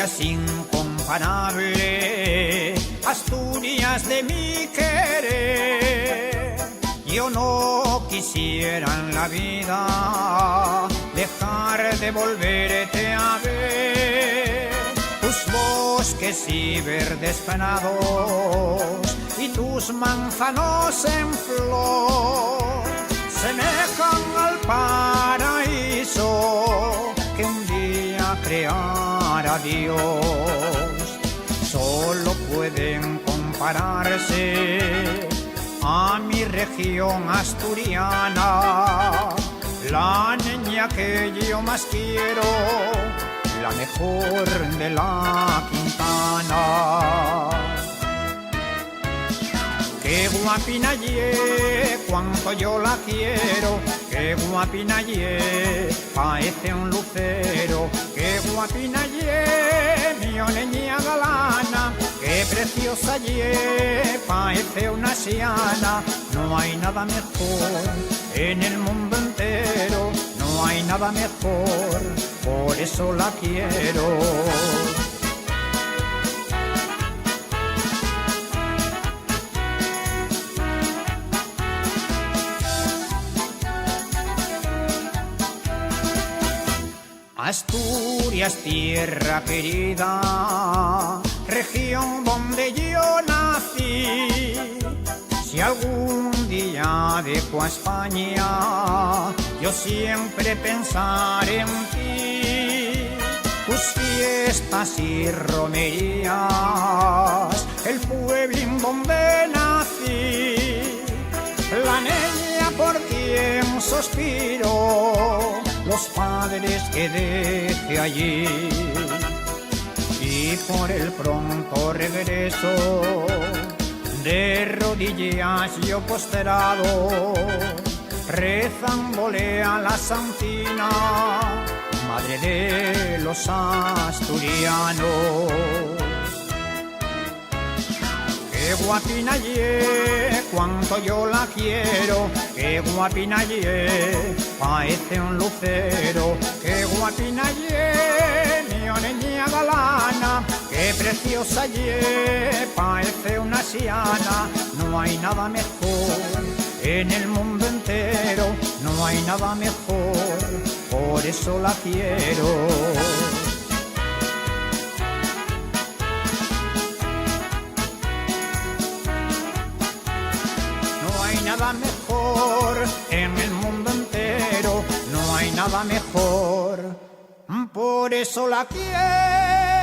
Asturias incomparable, Asturias de mi querer. Yo no quisiera en la vida dejar de volverte a ver. Tus bosques y verdes prados y tus manzanos en flor semejan al paraíso que un día creara Dios. Solo pueden compararse a mi región asturiana, la niña que yo más quiero, la mejor de la Quintana. Qué guapina ye, cuánto yo la quiero, qué guapina ye, parece un lucero. Qué guapina ye, mi niña galana, qué preciosa ye, parece una siana. No hay nada mejor en el mundo entero, no hay nada mejor, por eso la quiero. Asturias, tierra querida, región donde yo nací. Si algún día dejo a España, yo siempre pensaré en ti. Tus fiestas y romerías, el pueblín donde nací, la niña por quien suspiro, los padres que dejé allí, y por el pronto regreso, de rodillas yo postrado, rezándole a la santina, madre de los asturianos. Qué guapina ye, cuánto yo la quiero, qué guapina ye, parece un lucero. Qué guapina ye, mi niña galana, qué preciosa ye, parece una siana. No hay nada mejor en el mundo entero, no hay nada mejor, por eso la quiero. No hay nada mejor en el mundo entero, no hay nada mejor, por eso la quiero.